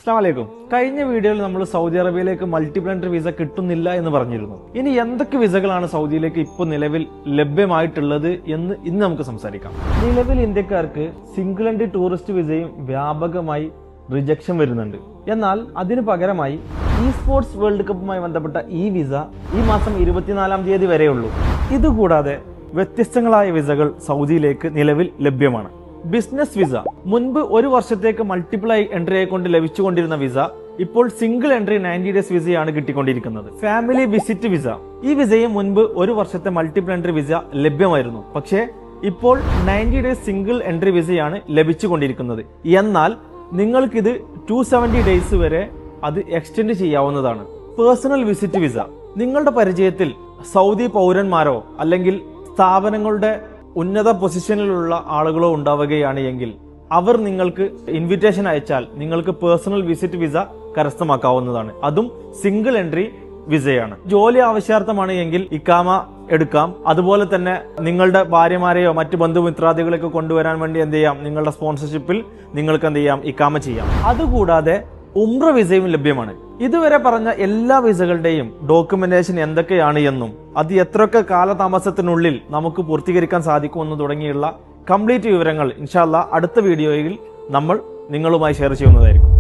അസ്സലാമു അലൈക്കും. കഴിഞ്ഞ വീഡിയോയിൽ നമ്മൾ സൗദി അറേബ്യയിലേക്ക് മൾട്ടിപ്ലാനറ്ററി വിസ കിട്ടുന്നില്ല എന്ന് പറഞ്ഞിരുന്നു. ഇനി എന്തൊക്കെ വിസകളാണ് സൗദിയിലേക്ക് ഇപ്പോൾ നിലവിൽ ലഭ്യമായിട്ടുള്ളത് എന്ന് ഇന്ന് നമുക്ക് സംസാരിക്കാം. നിലവിൽ ഇന്ത്യക്കാർക്ക് സിംഗിൾ എൻട്രി ടൂറിസ്റ്റ് വിസയും വ്യാപകമായി റിജക്ഷൻ വരുന്നുണ്ട്. എന്നാൽ അതിനു പകരമായി ഇ സ്പോർട്സ് വേൾഡ് കപ്പുമായി ബന്ധപ്പെട്ട ഈ വിസ ഈ മാസം 24-ാം തീയതി വരെയുള്ളൂ. ഇതുകൂടാതെ വ്യത്യസ്തങ്ങളായ വിസകൾ സൗദിയിലേക്ക് നിലവിൽ ലഭ്യമാണ്. ബിസിനസ് വിസ മുൻപ് ഒരു വർഷത്തേക്ക് മൾട്ടിപ്പിൾ എൻട്രി ആയിക്കൊണ്ട് ലഭിച്ചുകൊണ്ടിരുന്ന വിസ ഇപ്പോൾ സിംഗിൾ എൻട്രി 90 ഡേയ്സ് വിസയാണ് കിട്ടിക്കൊണ്ടിരിക്കുന്നത്. ഫാമിലി വിസിറ്റ് വിസ, ഈ വിസയും മുൻപ് ഒരു വർഷത്തെ മൾട്ടിപ്പിൾ എൻട്രി വിസ ലഭ്യമായിരുന്നു. പക്ഷേ ഇപ്പോൾ 90 ഡേയ്സ് സിംഗിൾ എൻട്രി വിസയാണ് ലഭിച്ചുകൊണ്ടിരിക്കുന്നത്. എന്നാൽ നിങ്ങൾക്കിത് 270 ഡേയ്സ് വരെ അത് എക്സ്റ്റെൻഡ് ചെയ്യാവുന്നതാണ്. പേഴ്സണൽ വിസിറ്റ് വിസ, നിങ്ങളുടെ പരിചയത്തിൽ സൗദി പൗരന്മാരോ അല്ലെങ്കിൽ സ്ഥാപനങ്ങളുടെ ഉന്നത പൊസിഷനിലുള്ള ആളുകളോ ഉണ്ടാവുകയാണ് എങ്കിൽ അവർ നിങ്ങൾക്ക് ഇൻവിറ്റേഷൻ അയച്ചാൽ നിങ്ങൾക്ക് പേഴ്സണൽ വിസിറ്റ് വിസ കരസ്ഥമാക്കാവുന്നതാണ്. അതും സിംഗിൾ എൻട്രി വിസയാണ്. ജോലി ആവശ്യാർത്ഥമാണ് എങ്കിൽ ഇക്കാമ എടുക്കാം. അതുപോലെ തന്നെ നിങ്ങളുടെ ഭാര്യമാരെയോ മറ്റു ബന്ധുമിത്രാദികളെയൊക്കെ കൊണ്ടുവരാൻ വേണ്ടി എന്ത് ചെയ്യാം, നിങ്ങളുടെ സ്പോൺസർഷിപ്പിൽ നിങ്ങൾക്ക് എന്ത് ചെയ്യാം, ഇക്കാമ ചെയ്യാം. അതുകൂടാതെ ഉംറ വിസയും ലഭ്യമാണ്. ഇതുവരെ പറഞ്ഞ എല്ലാ വിസകളുടെയും ഡോക്യുമെന്റേഷൻ എന്തൊക്കെയാണ് എന്നും അത് എത്രയൊക്കെ കാലതാമസത്തിനുള്ളിൽ നമുക്ക് പൂർത്തീകരിക്കാൻ സാധിക്കുമെന്ന് തുടങ്ങിയുള്ള കംപ്ലീറ്റ് വിവരങ്ങൾ ഇൻഷാ അല്ലാഹ് അടുത്ത വീഡിയോയിൽ നമ്മൾ നിങ്ങളുമായി ഷെയർ ചെയ്യുന്നതായിരിക്കും.